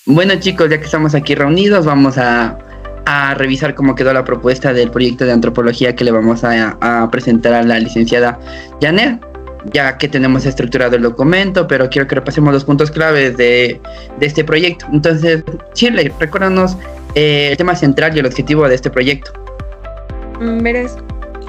Bueno chicos, ya que estamos aquí reunidos, vamos a revisar cómo quedó la propuesta del proyecto de antropología que le vamos a presentar a la licenciada Janet, ya que tenemos estructurado el documento, pero quiero que repasemos los puntos claves de este proyecto. Entonces, Shirley, recuérdanos el tema central y el objetivo de este proyecto.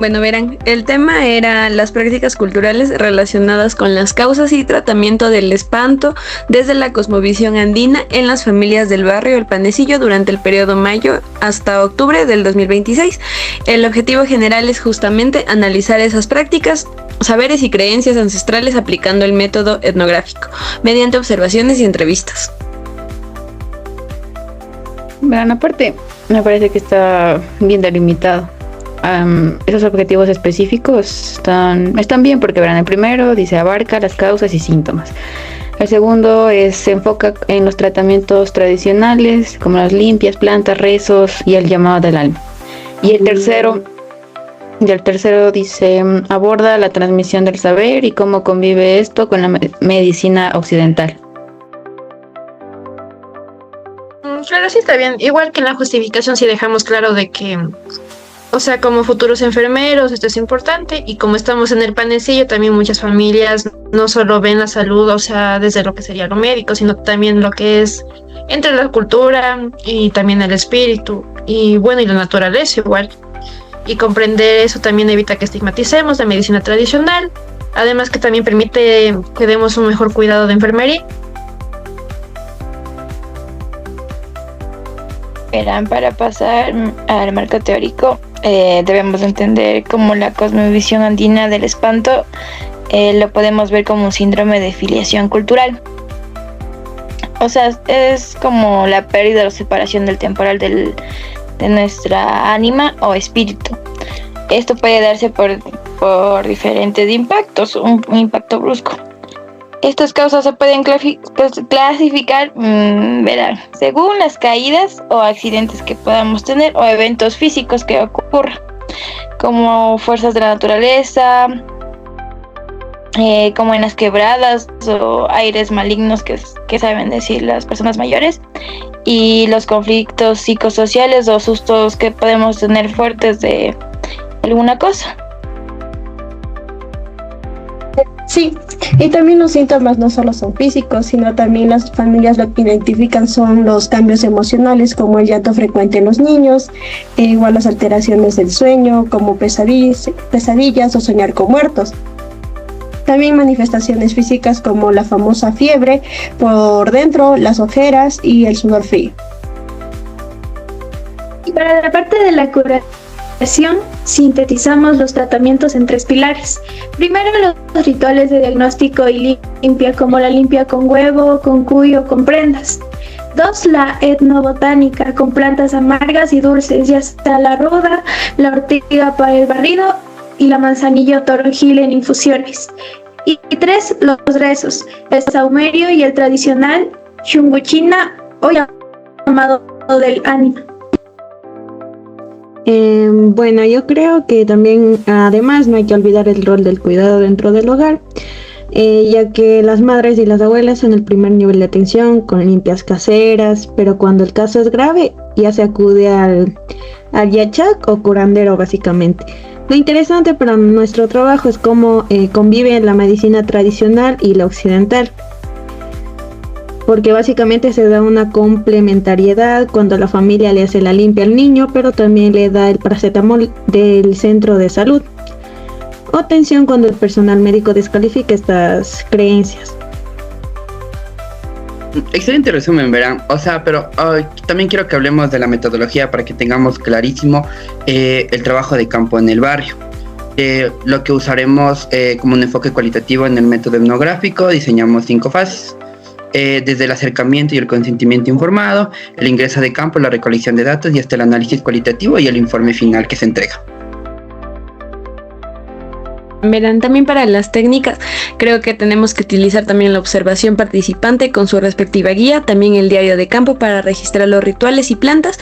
Verán, el tema era las prácticas culturales relacionadas con las causas y tratamiento del espanto desde la cosmovisión andina en las familias del barrio El Panecillo durante el periodo mayo hasta octubre del 2026. El objetivo general es justamente analizar esas prácticas, saberes y creencias ancestrales aplicando el método etnográfico, mediante observaciones y entrevistas. Verán, aparte, me parece que está bien delimitado. Esos objetivos específicos están bien porque verán, el primero dice abarca las causas y síntomas. El segundo se enfoca en los tratamientos tradicionales como las limpias, plantas, rezos y el llamado del alma. Y el tercero dice aborda la transmisión del saber y cómo convive esto con la medicina occidental. Claro, sí está bien. Igual que en la justificación sí dejamos claro de que, o sea, como futuros enfermeros, esto es importante, y como estamos en el panecillo, también muchas familias no solo ven la salud, o sea, desde lo que sería lo médico, sino también lo que es entre la cultura y también el espíritu, y bueno, y la naturaleza igual. Y comprender eso también evita que estigmaticemos la medicina tradicional, además que también permite que demos un mejor cuidado de enfermería. Verán, para pasar al marco teórico, debemos entender cómo la cosmovisión andina del espanto lo podemos ver como un síndrome de filiación cultural. O sea, es como la pérdida o separación del temporal de nuestra ánima o espíritu. Esto puede darse por diferentes impactos, un impacto brusco. Estas causas se pueden clasificar, verán, según las caídas o accidentes que podamos tener o eventos físicos que ocurran, como fuerzas de la naturaleza, como en las quebradas o aires malignos que saben decir las personas mayores, y los conflictos psicosociales o sustos que podemos tener fuertes de alguna cosa. Sí, y también los síntomas no solo son físicos, sino también las familias lo que identifican son los cambios emocionales, como el llanto frecuente en los niños, igual las alteraciones del sueño, como pesadillas o soñar con muertos. También manifestaciones físicas como la famosa fiebre por dentro, las ojeras y el sudor frío. Y para la parte de la curación, sintetizamos los tratamientos en 3 pilares. Primero, los rituales de diagnóstico y limpia, como la limpia con huevo, con cuy o con prendas. 2, la etnobotánica, con plantas amargas y dulces, ya sea la ruda, la ortiga para el barrido y la manzanilla o toronjil en infusiones. Y 3, los rezos, el saumerio y el tradicional chunguchina o llamado del ánima. Bueno, yo creo que también además no hay que olvidar el rol del cuidado dentro del hogar, ya que las madres y las abuelas son el primer nivel de atención con limpias caseras, pero cuando el caso es grave ya se acude al yachak o curandero básicamente. Lo interesante para nuestro trabajo es cómo convive la medicina tradicional y la occidental, porque básicamente se da una complementariedad cuando la familia le hace la limpia al niño, pero también le da el paracetamol del centro de salud, o atención cuando el personal médico descalifica estas creencias. Excelente resumen, verán. O sea, pero también quiero que hablemos de la metodología para que tengamos clarísimo el trabajo de campo en el barrio. Lo que usaremos como un enfoque cualitativo en el método etnográfico, diseñamos 5 fases. desde el acercamiento y el consentimiento informado, el ingreso de campo, la recolección de datos y hasta el análisis cualitativo y el informe final que se entrega. Verán, también para las técnicas, creo que tenemos que utilizar también la observación participante con su respectiva guía, también el diario de campo para registrar los rituales y plantas,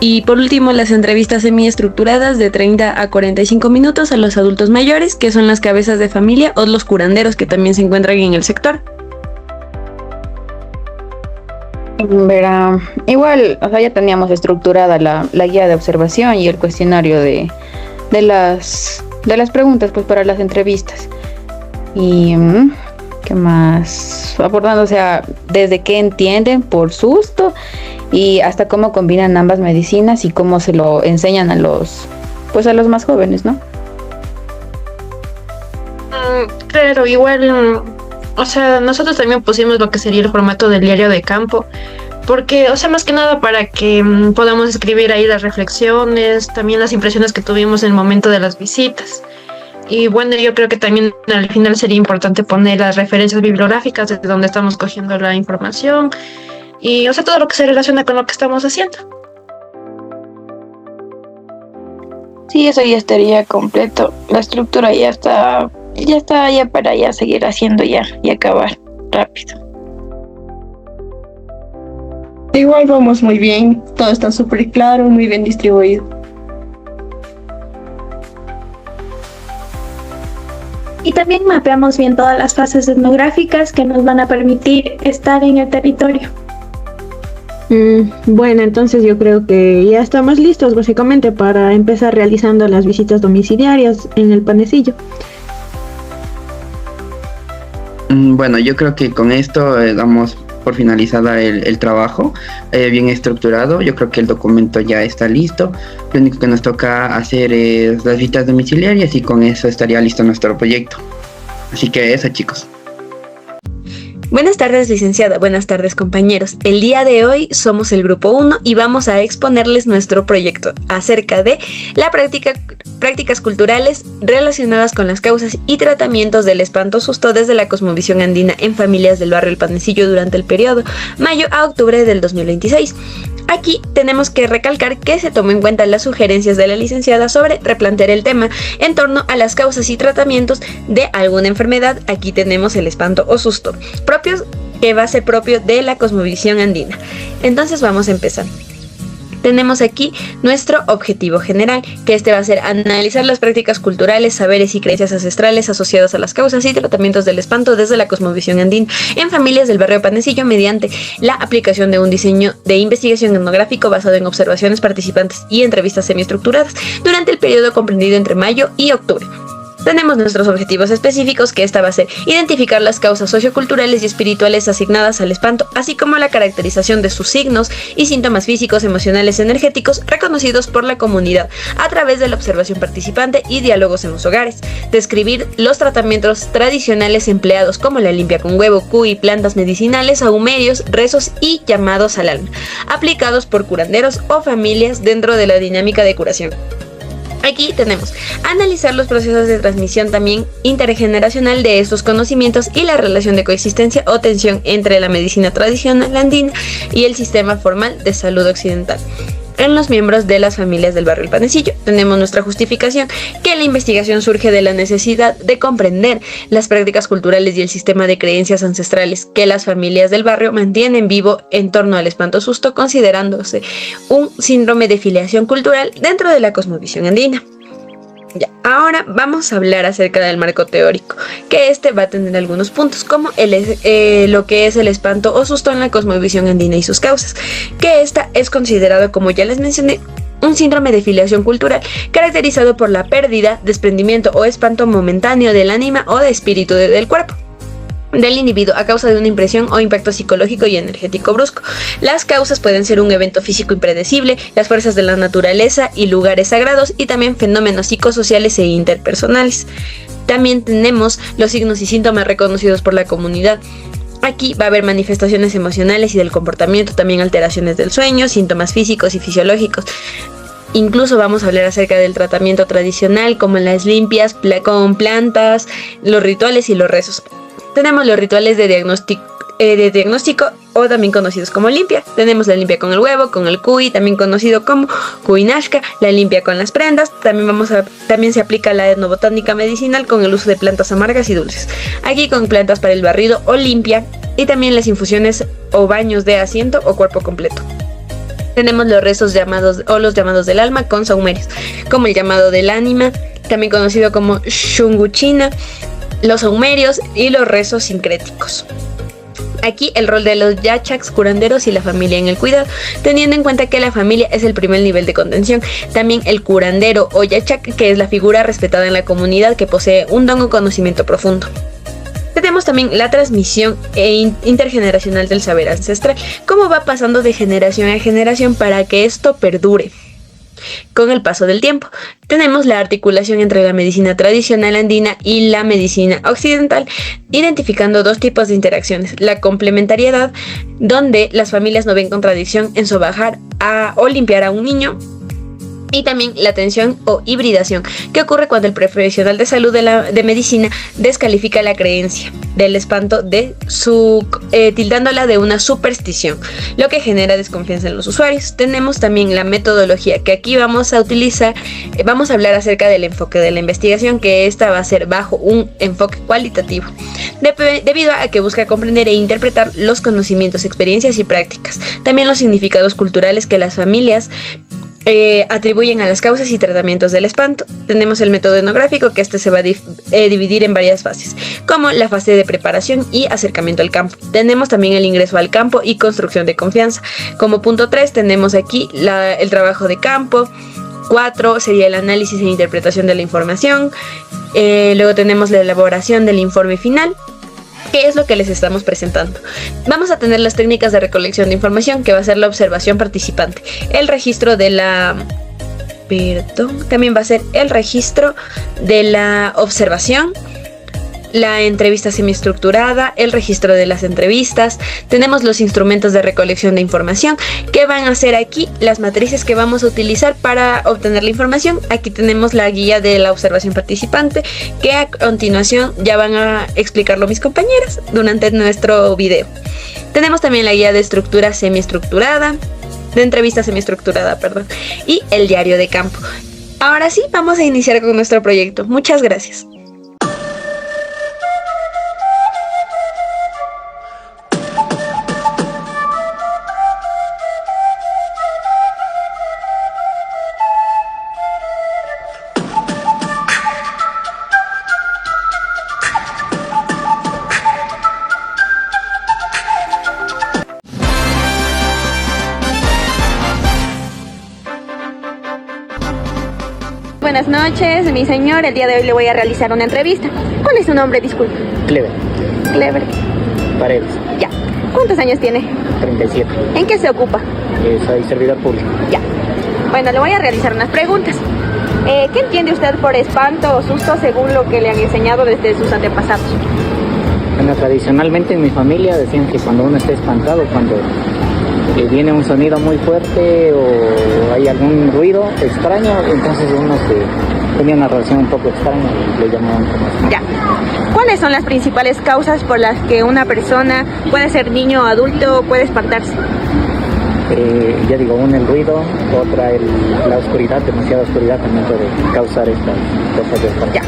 y por último las entrevistas semiestructuradas de 30 a 45 minutos a los adultos mayores, que son las cabezas de familia o los curanderos que también se encuentran en el sector. Verá, igual, o sea, ya teníamos estructurada la guía de observación y el cuestionario de las preguntas pues para las entrevistas. Y ¿qué más? Abordando, o sea, desde qué entienden por susto y hasta cómo combinan ambas medicinas y cómo se lo enseñan a los más jóvenes, ¿no? Claro, igual, o sea, nosotros también pusimos lo que sería el formato del diario de campo, porque, o sea, más que nada para que podamos escribir ahí las reflexiones, también las impresiones que tuvimos en el momento de las visitas. Y bueno, yo creo que también al final sería importante poner las referencias bibliográficas de donde estamos cogiendo la información y, o sea, todo lo que se relaciona con lo que estamos haciendo. Sí, eso ya estaría completo. La estructura ya está ya para ya seguir haciendo ya y acabar rápido. Igual vamos muy bien, todo está súper claro, muy bien distribuido. Y también mapeamos bien todas las fases etnográficas que nos van a permitir estar en el territorio. Bueno, entonces yo creo que ya estamos listos básicamente para empezar realizando las visitas domiciliarias en el panecillo. Bueno, yo creo que con esto damos por finalizada el trabajo bien estructurado. Yo creo que el documento ya está listo. Lo único que nos toca hacer es las visitas domiciliarias y con eso estaría listo nuestro proyecto. Así que eso, chicos. Buenas tardes, licenciada. Buenas tardes, compañeros. El día de hoy somos el grupo 1 y vamos a exponerles nuestro proyecto acerca de prácticas culturales relacionadas con las causas y tratamientos del espanto susto desde la cosmovisión andina en familias del barrio El Panecillo durante el periodo mayo a octubre del 2026. Aquí tenemos que recalcar que se tomó en cuenta las sugerencias de la licenciada sobre replantear el tema en torno a las causas y tratamientos de alguna enfermedad. Aquí tenemos el espanto o susto, que va a ser propio de la cosmovisión andina. Entonces vamos a empezar. Tenemos aquí nuestro objetivo general, que va a ser analizar las prácticas culturales, saberes y creencias ancestrales asociadas a las causas y tratamientos del espanto desde la cosmovisión andina en familias del barrio Panecillo mediante la aplicación de un diseño de investigación etnográfico basado en observaciones participantes y entrevistas semiestructuradas durante el periodo comprendido entre mayo y octubre. Tenemos nuestros objetivos específicos, que va a ser identificar las causas socioculturales y espirituales asignadas al espanto, así como la caracterización de sus signos y síntomas físicos, emocionales, energéticos reconocidos por la comunidad a través de la observación participante y diálogos en los hogares. Describir los tratamientos tradicionales empleados como la limpia con huevo, cuy, plantas medicinales, sahumerios, rezos y llamados al alma, aplicados por curanderos o familias dentro de la dinámica de curación. Aquí tenemos analizar los procesos de transmisión también intergeneracional de estos conocimientos y la relación de coexistencia o tensión entre la medicina tradicional andina y el sistema formal de salud occidental en los miembros de las familias del barrio El Panecillo. Tenemos nuestra justificación, que la investigación surge de la necesidad de comprender las prácticas culturales y el sistema de creencias ancestrales que las familias del barrio mantienen vivo en torno al espanto susto, considerándose un síndrome de filiación cultural dentro de la cosmovisión andina. Ya, ahora vamos a hablar acerca del marco teórico, que va a tener algunos puntos, como lo que es el espanto o susto en la cosmovisión andina y sus causas, que es considerado, como ya les mencioné, un síndrome de filiación cultural caracterizado por la pérdida, desprendimiento o espanto momentáneo del ánima o de espíritu del cuerpo del individuo a causa de una impresión o impacto psicológico y energético brusco. Las causas pueden ser un evento físico impredecible, las fuerzas de la naturaleza y lugares sagrados, y también fenómenos psicosociales e interpersonales. También tenemos los signos y síntomas reconocidos por la comunidad. Aquí va a haber manifestaciones emocionales y del comportamiento, también alteraciones del sueño, síntomas físicos y fisiológicos. Incluso vamos a hablar acerca del tratamiento tradicional, como las limpias con plantas, los rituales y los rezos. Tenemos los rituales de de diagnóstico o también conocidos como limpia. Tenemos la limpia con el huevo, con el cuy, también conocido como cuinashka, la limpia con las prendas. También se aplica la etnobotánica medicinal con el uso de plantas amargas y dulces. Aquí con plantas para el barrido o limpia, y también las infusiones o baños de asiento o cuerpo completo. Tenemos los rezos llamados o los llamados del alma con saumerios, como el llamado del ánima, también conocido como shunguchina, los saumerios y los rezos sincréticos. Aquí el rol de los yachaks, curanderos y la familia en el cuidado, teniendo en cuenta que la familia es el primer nivel de contención. También el curandero o yachak, que es la figura respetada en la comunidad que posee un don o conocimiento profundo. Tenemos también la transmisión intergeneracional del saber ancestral, cómo va pasando de generación a generación para que esto perdure con el paso del tiempo. Tenemos la articulación entre la medicina tradicional andina y la medicina occidental, identificando dos tipos de interacciones: la complementariedad, donde las familias no ven contradicción en sobajar o limpiar a un niño, y también la tensión o hibridación, que ocurre cuando el profesional de salud de medicina descalifica la creencia del espanto tildándola de una superstición, lo que genera desconfianza en los usuarios. Tenemos también la metodología, que aquí vamos a hablar acerca del enfoque de la investigación, que esta va a ser bajo un enfoque cualitativo, debido a que busca comprender e interpretar los conocimientos, experiencias y prácticas, también los significados culturales que las familias atribuyen a las causas y tratamientos del espanto. Tenemos el método etnográfico, que se va a dividir en varias fases, como la fase de preparación y acercamiento al campo. Tenemos también el ingreso al campo y construcción de confianza. Como punto 3 tenemos aquí el trabajo de campo. 4 sería el análisis e interpretación de la información. Luego tenemos la elaboración del informe final, que es lo que les estamos presentando. Vamos a tener las técnicas de recolección de información, que va a ser la observación participante, el registro de la... también va a ser el registro de la observación, la entrevista semiestructurada, el registro de las entrevistas. Tenemos los instrumentos de recolección de información, que van a ser aquí las matrices que vamos a utilizar para obtener la información. Aquí tenemos la guía de la observación participante, que a continuación ya van a explicarlo mis compañeras durante nuestro video. Tenemos también la guía de estructura semiestructurada, de entrevista semiestructurada, y el diario de campo. Ahora sí, vamos a iniciar con nuestro proyecto. Muchas gracias. Buenas noches, mi señor. El día de hoy le voy a realizar una entrevista. ¿Cuál es su nombre, disculpe? Clever. Clever. Paredes. Ya. ¿Cuántos años tiene? 37. ¿En qué se ocupa? Soy servidor público. Ya. Bueno, le voy a realizar unas preguntas. ¿Qué entiende usted por espanto o susto según lo que le han enseñado desde sus antepasados? Bueno, tradicionalmente en mi familia decían que cuando uno está espantado, cuando viene un sonido muy fuerte o hay algún ruido extraño, entonces uno tenía una reacción un poco extraña y le llamaban como así. Ya. ¿Cuáles son las principales causas por las que una persona, puede ser niño o adulto, puede espantarse? Ya digo, una el ruido, otra la oscuridad, demasiada oscuridad también puede causar estas cosas de espanto. Ya.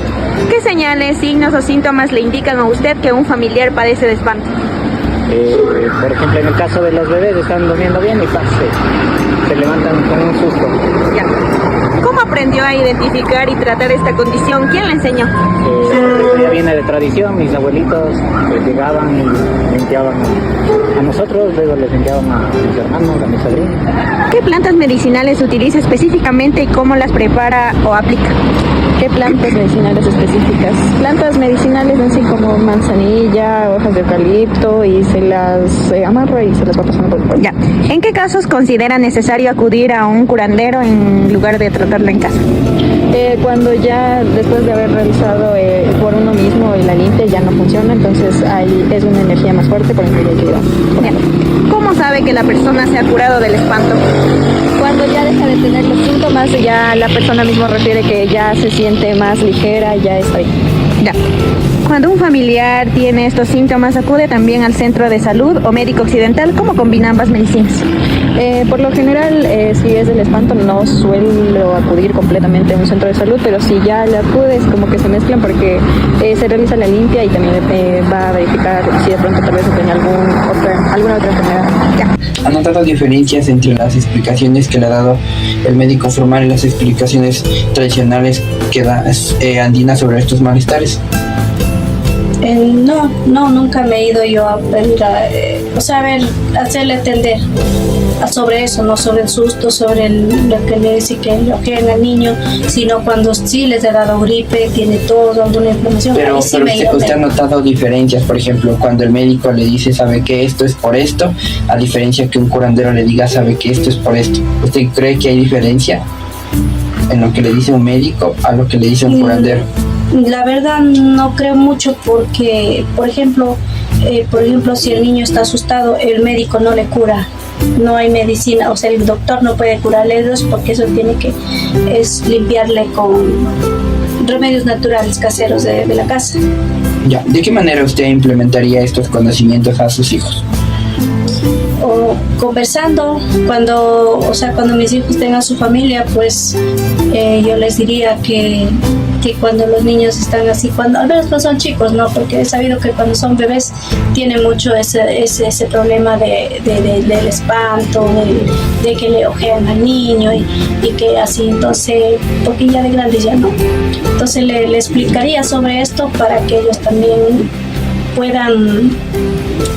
¿Qué señales, signos o síntomas le indican a usted que un familiar padece de espanto? Por ejemplo, en el caso de los bebés, están durmiendo bien y se levantan con un susto. Ya. ¿Cómo aprendió a identificar y tratar esta condición? ¿Quién le enseñó? Ya viene de tradición. Mis abuelitos llegaban y limpiaban a nosotros, luego les limpiaban a mis hermanos, a mis sobrinos. ¿Qué plantas medicinales utiliza específicamente y cómo las prepara o aplica? ¿Qué plantas medicinales específicas? Plantas medicinales así como manzanilla, hojas de eucalipto, y se las amarra y se las va pasando por el cuerpo. Ya. ¿En qué casos considera necesario acudir a un curandero en lugar de tratarla en casa? Cuando ya después de haber realizado por uno mismo la limpia ya no funciona, entonces ahí es una energía más fuerte por el que hay que ir. ¿Cómo sabe que la persona se ha curado del espanto? Cuando ya deja de tener los síntomas, ya la persona mismo refiere que ya se siente más ligera, ya está bien. Ya. Cuando un familiar tiene estos síntomas, acude también al centro de salud o médico occidental. ¿Cómo combina ambas medicinas? Por lo general, si es del espanto, no suelo acudir completamente a un centro de salud, pero si ya le acudes, como que se mezclan porque se realiza la limpia y también va a verificar si de pronto tal vez tiene alguna otra enfermedad. Ya. ¿Ha notado diferencias entre las explicaciones que le ha dado el médico formal y las explicaciones tradicionales que da Andina sobre estos malestares? No, nunca me he ido yo a pedir, hacerle entender sobre eso, no sobre el susto, sobre lo que le dice que le ojean al niño, sino cuando sí les ha dado gripe, tiene todo, alguna inflamación. Pero sí usted ha notado diferencias, por ejemplo, cuando el médico le dice, sabe que esto es por esto, a diferencia que un curandero le diga, sabe que esto es por esto. ¿Usted cree que hay diferencia en lo que le dice un médico a lo que le dice un curandero? La verdad no creo mucho porque, por ejemplo, si el niño está asustado, el médico no le cura, no hay medicina, o sea, el doctor no puede curarle eso porque eso es limpiarle con remedios naturales caseros de la casa. Ya, ¿de qué manera usted implementaría estos conocimientos a sus hijos? O conversando, cuando mis hijos tengan su familia, pues yo les diría que cuando los niños están así, cuando al menos no son chicos, ¿no? Porque he sabido que cuando son bebés tienen mucho ese problema del espanto, de que le ojean al niño y que así, entonces, porque ya de grandes ya no. Entonces le explicaría sobre esto para que ellos también puedan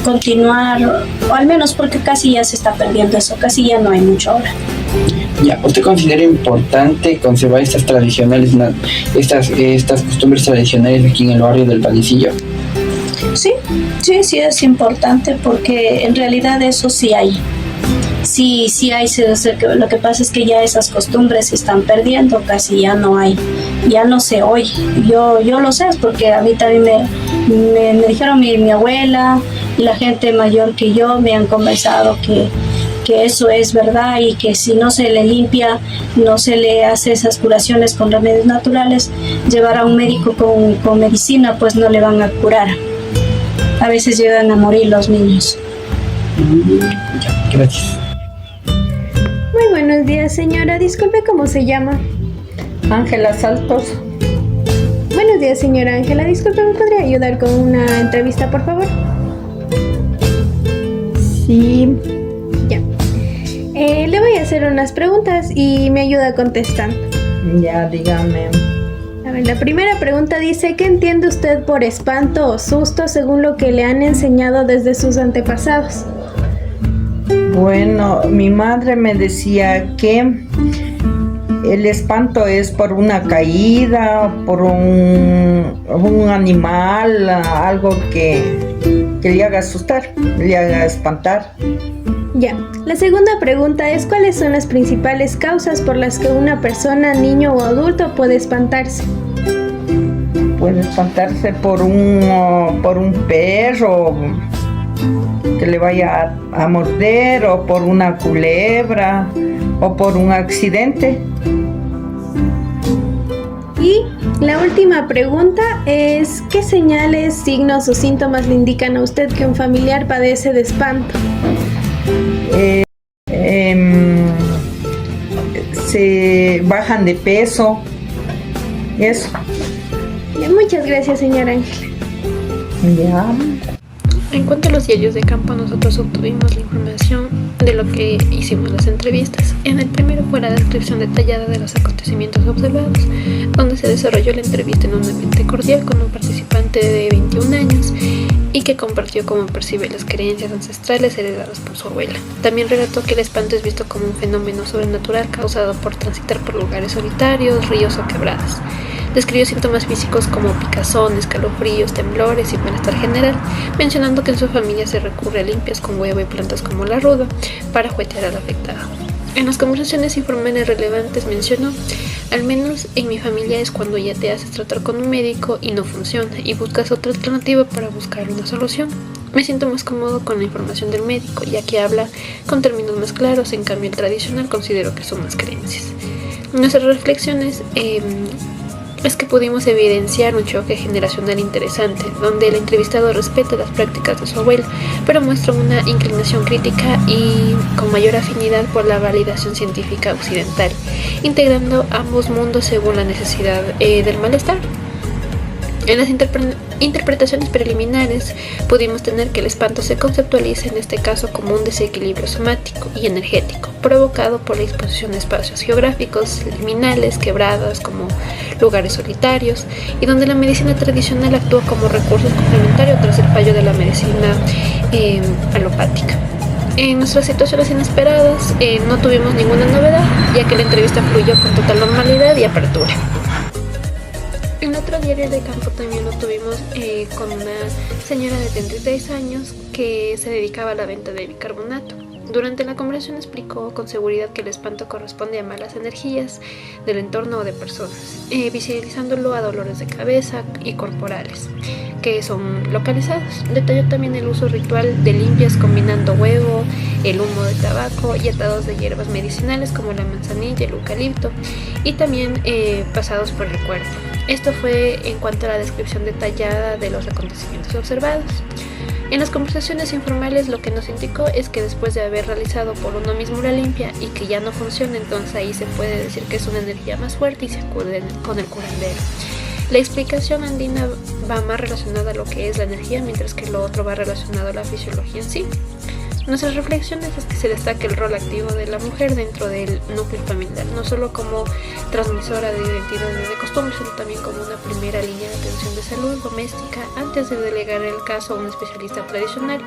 continuar, o al menos porque casi ya se está perdiendo eso, casi ya no hay mucho ahora. Ya, ¿usted considera importante conservar estas tradicionales, estas costumbres tradicionales aquí en el barrio del Panecillo? Sí es importante porque en realidad eso sí hay. Sí hay, lo que pasa es que ya esas costumbres se están perdiendo, casi ya no hay, ya no se oye. Yo lo sé porque a mí también me dijeron mi abuela y la gente mayor que yo me han conversado que eso es verdad y que si no se le limpia, no se le hace esas curaciones con remedios naturales, llevar a un médico con medicina, pues no le van a curar. A veces llegan a morir los niños. Gracias. Muy buenos días, señora. Disculpe, ¿cómo se llama? Ángela Saltos. Buenos días, señora Ángela. Disculpe, ¿me podría ayudar con una entrevista, por favor? Sí. Ya. Le voy a hacer unas preguntas y me ayuda contestando. Ya, dígame. A ver, la primera pregunta dice, ¿qué entiende usted por espanto o susto según lo que le han enseñado desde sus antepasados? Bueno, mi madre me decía que el espanto es por una caída, por un animal, algo que le haga asustar, le haga espantar. Ya. La segunda pregunta es, ¿cuáles son las principales causas por las que una persona, niño o adulto puede espantarse? Puede espantarse por un perro que le vaya a morder, o por una culebra, o por un accidente. Y la última pregunta es, ¿qué señales, signos o síntomas le indican a usted que un familiar padece de espanto? Se bajan de peso, eso. Muchas gracias, señora Ángela. Ya. En cuanto a los diarios de campo, nosotros obtuvimos la información de lo que hicimos las entrevistas. En el primero fue la descripción detallada de los acontecimientos observados, donde se desarrolló la entrevista en un ambiente cordial con un participante de 21 años y que compartió cómo percibe las creencias ancestrales heredadas por su abuela. También relató que el espanto es visto como un fenómeno sobrenatural causado por transitar por lugares solitarios, ríos o quebradas. Describió síntomas físicos como picazón, escalofríos, temblores y malestar general, mencionando que en su familia se recurre a limpias con huevo y plantas como la ruda para juguetear al afectado. En las conversaciones informales relevantes mencionó, al menos en mi familia es cuando ya te haces tratar con un médico y no funciona y buscas otra alternativa para buscar una solución. Me siento más cómodo con la información del médico, ya que habla con términos más claros, en cambio el tradicional considero que son más creencias. Nuestras reflexiones es que pudimos evidenciar un choque generacional interesante, donde el entrevistado respeta las prácticas de su abuelo, pero muestra una inclinación crítica y con mayor afinidad por la validación científica occidental, integrando ambos mundos según la necesidad del malestar. En las interpretaciones preliminares pudimos tener que el espanto se conceptualiza en este caso como un desequilibrio somático y energético provocado por la disposición de espacios geográficos liminales, quebradas como lugares solitarios, y donde la medicina tradicional actúa como recurso complementario tras el fallo de la medicina alopática. En nuestras situaciones inesperadas no tuvimos ninguna novedad, ya que la entrevista fluyó con total normalidad y apertura. En otro diario de campo también lo tuvimos con una señora de 33 años que se dedicaba a la venta de bicarbonato. Durante la conversación explicó con seguridad que el espanto corresponde a malas energías del entorno o de personas, visibilizándolo a dolores de cabeza y corporales que son localizados. Detalló también el uso ritual de limpias combinando huevo, el humo de tabaco y atados de hierbas medicinales como la manzanilla, el eucalipto, y también pasados por el cuerpo. Esto fue en cuanto a la descripción detallada de los acontecimientos observados. En las conversaciones informales lo que nos indicó es que después de haber realizado por uno mismo la limpia y que ya no funciona, entonces ahí se puede decir que es una energía más fuerte y se acude con el curandero. La explicación andina va más relacionada a lo que es la energía, mientras que lo otro va relacionado a la fisiología en sí. Nuestras reflexiones es que se destaca el rol activo de la mujer dentro del núcleo familiar, no solo como transmisora de identidades de costumbres, sino también como una primera línea de atención de salud doméstica antes de delegar el caso a un especialista tradicional,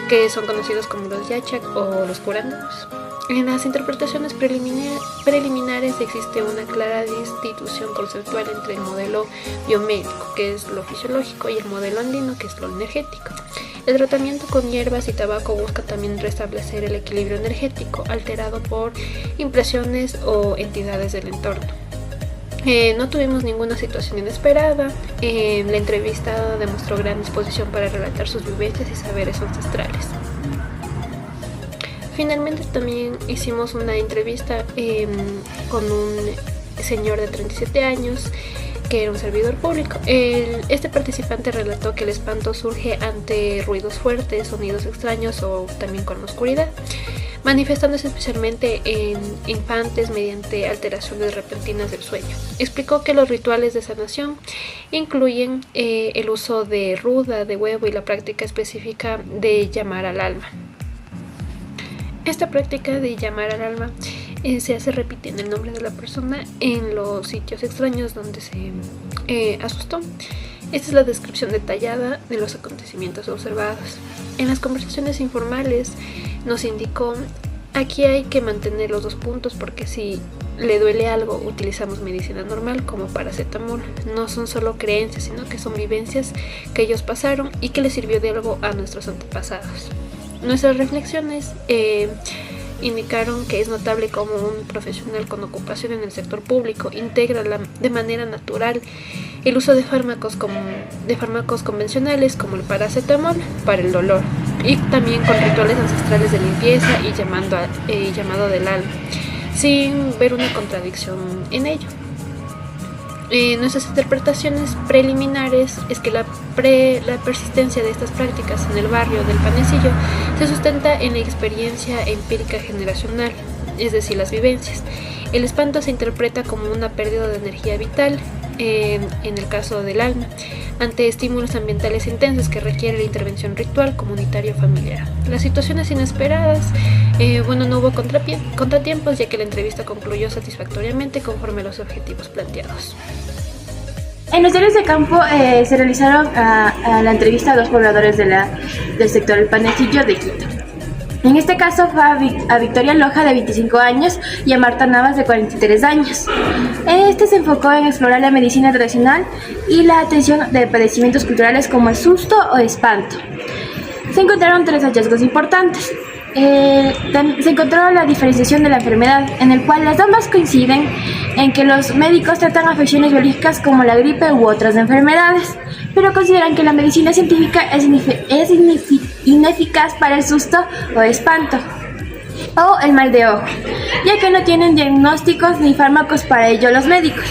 que son conocidos como los yachak o los curanderos. En las interpretaciones preliminares existe una clara distinción conceptual entre el modelo biomédico, que es lo fisiológico, y el modelo andino, que es lo energético. El tratamiento con hierbas y tabaco busca también restablecer el equilibrio energético alterado por impresiones o entidades del entorno. No tuvimos ninguna situación inesperada. La entrevistada demostró gran disposición para relatar sus vivencias y saberes ancestrales. Finalmente también hicimos una entrevista con un señor de 37 años que era un servidor público. Este participante relató que el espanto surge ante ruidos fuertes, sonidos extraños o también con la oscuridad, manifestándose especialmente en infantes mediante alteraciones repentinas del sueño. Explicó que los rituales de sanación incluyen el uso de ruda, de huevo y la práctica específica de llamar al alma. Esta práctica de llamar al alma se hace repitiendo el nombre de la persona en los sitios extraños donde se asustó. Esta es la descripción detallada de los acontecimientos observados. En las conversaciones informales nos indicó: aquí hay que mantener los dos puntos porque si le duele algo utilizamos medicina normal como paracetamol. No son solo creencias, sino que son vivencias que ellos pasaron y que les sirvió de algo a nuestros antepasados. Nuestras reflexiones indicaron que es notable cómo un profesional con ocupación en el sector público integra de manera natural el uso de fármacos convencionales como el paracetamol para el dolor, y también con rituales ancestrales de limpieza y llamado del alma, sin ver una contradicción en ello. Nuestras interpretaciones preliminares es que la persistencia de estas prácticas en el barrio del Panecillo se sustenta en la experiencia empírica generacional, es decir, las vivencias. El espanto se interpreta como una pérdida de energía vital, en el caso del alma, ante estímulos ambientales intensos que requieren la intervención ritual, comunitaria o familiar. Las situaciones inesperadas, no hubo contratiempos, ya que la entrevista concluyó satisfactoriamente conforme a los objetivos planteados. En los diarios de campo se realizaron a la entrevista a dos pobladores del sector El Panecillo de Quito. En este caso fue a Victoria Loja, de 25 años, y a Marta Navas, de 43 años. Este se enfocó en explorar la medicina tradicional y la atención de padecimientos culturales como el susto o espanto. Se encontraron tres hallazgos importantes. Se encontró la diferenciación de la enfermedad, en el cual las ambas coinciden en que los médicos tratan afecciones biológicas como la gripe u otras enfermedades, pero consideran que la medicina científica es ineficaz para el susto o espanto o el mal de ojo, ya que no tienen diagnósticos ni fármacos para ello los médicos.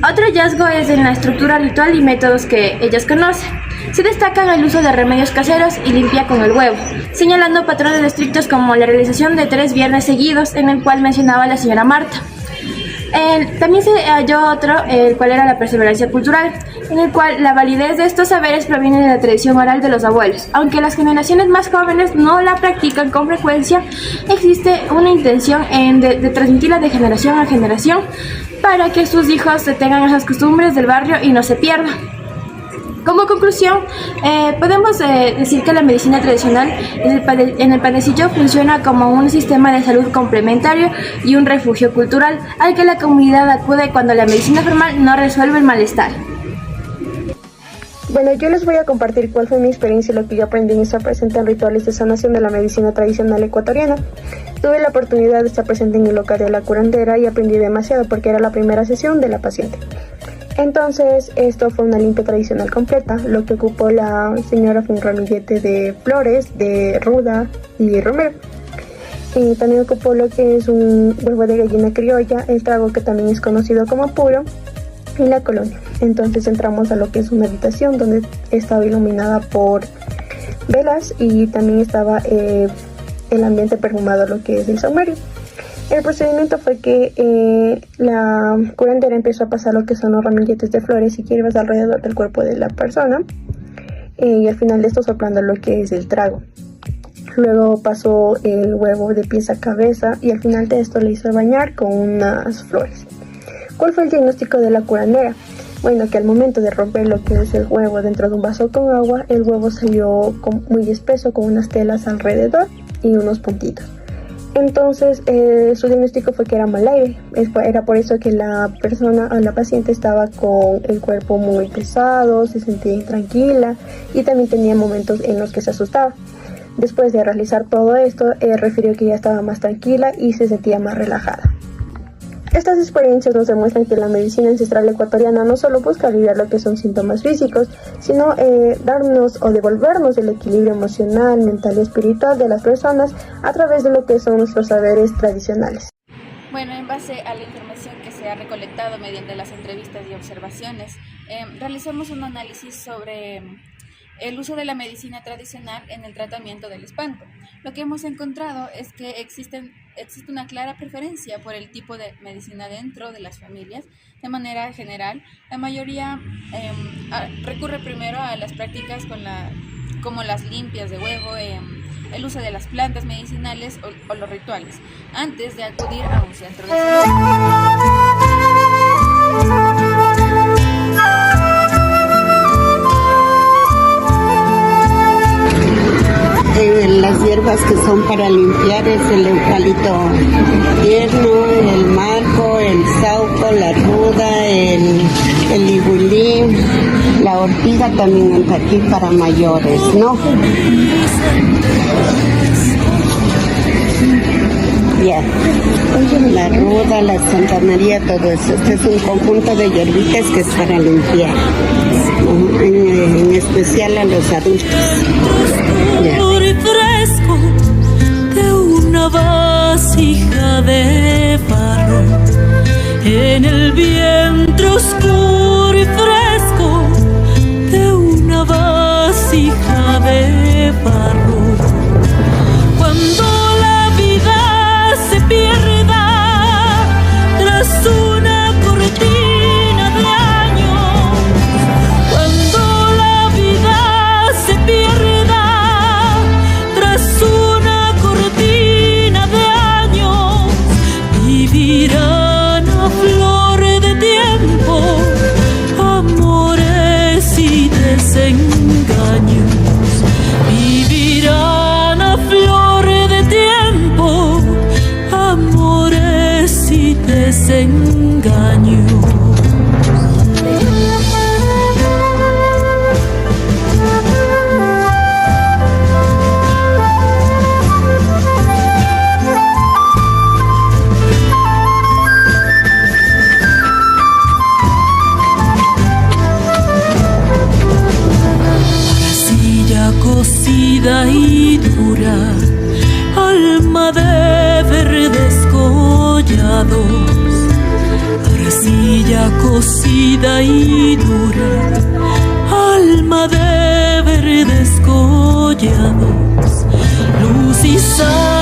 Otro hallazgo es en la estructura ritual y métodos que ellos conocen. Se destacan el uso de remedios caseros y limpia con el huevo, señalando patrones estrictos como la realización de 3 viernes seguidos, en el cual mencionaba la señora Marta. También se halló otro, el cual era la perseverancia cultural, en el cual la validez de estos saberes proviene de la tradición oral de los abuelos. Aunque las generaciones más jóvenes no la practican con frecuencia, existe una intención de transmitirla de generación a generación para que sus hijos tengan esas costumbres del barrio y no se pierdan. Como conclusión, podemos decir que la medicina tradicional en el panecillo funciona como un sistema de salud complementario y un refugio cultural al que la comunidad acude cuando la medicina formal no resuelve el malestar. Bueno, yo les voy a compartir cuál fue mi experiencia y lo que yo aprendí en estar presente en rituales de sanación de la medicina tradicional ecuatoriana. Tuve la oportunidad de estar presente en el local de la curandera y aprendí demasiado porque era la primera sesión de la paciente. Entonces, esto fue una limpia tradicional completa, lo que ocupó la señora fue un ramillete de flores, de ruda y romero. También ocupó lo que es un huevo de gallina criolla, el trago que también es conocido como puro, y la colonia. Entonces entramos a lo que es una habitación donde estaba iluminada por velas y también estaba el ambiente perfumado, lo que es el saumerio. El procedimiento fue que la curandera empezó a pasar lo que son los ramilletes de flores y hierbas alrededor del cuerpo de la persona y al final de esto soplando lo que es el trago. Luego pasó el huevo de pies a cabeza y al final de esto le hizo bañar con unas flores. ¿Cuál fue el diagnóstico de la curandera? Bueno, que al momento de romper lo que es el huevo dentro de un vaso con agua, el huevo salió muy espeso con unas telas alrededor y unos puntitos. Entonces su diagnóstico fue que era mal aire, era por eso que la paciente estaba con el cuerpo muy pesado, se sentía intranquila y también tenía momentos en los que se asustaba. Después de realizar todo esto, refirió que ya estaba más tranquila y se sentía más relajada. Estas experiencias nos demuestran que la medicina ancestral ecuatoriana no solo busca aliviar lo que son síntomas físicos, sino darnos o devolvernos el equilibrio emocional, mental y espiritual de las personas a través de lo que son nuestros saberes tradicionales. Bueno, en base a la información que se ha recolectado mediante las entrevistas y observaciones, realizamos un análisis sobre el uso de la medicina tradicional en el tratamiento del espanto. Lo que hemos encontrado es que existe una clara preferencia por el tipo de medicina dentro de las familias. De manera general, la mayoría recurre primero a las prácticas como las limpias de huevo, el uso de las plantas medicinales o los rituales, antes de acudir a un centro de salud. Las hierbas que son para limpiar es el eucalipto tierno, el marco, el sauco, la ruda, el ibulín, la ortiga también entra aquí para mayores, ¿no? Ya, la ruda, la Santa María, todo eso. Este es un conjunto de hierbitas que es para limpiar, en especial a los adultos. Ya. Fresco de una vasija de barro, en el vientre oscuro y fresco de una vasija de barro. Cuando la vida se pierda tras una cortina de años, cuando la vida se pierda una cortina de años, vivirán a flor de tiempo amores y desengaños, vivirán cocida y dura, alma de verdes collados, luz y sal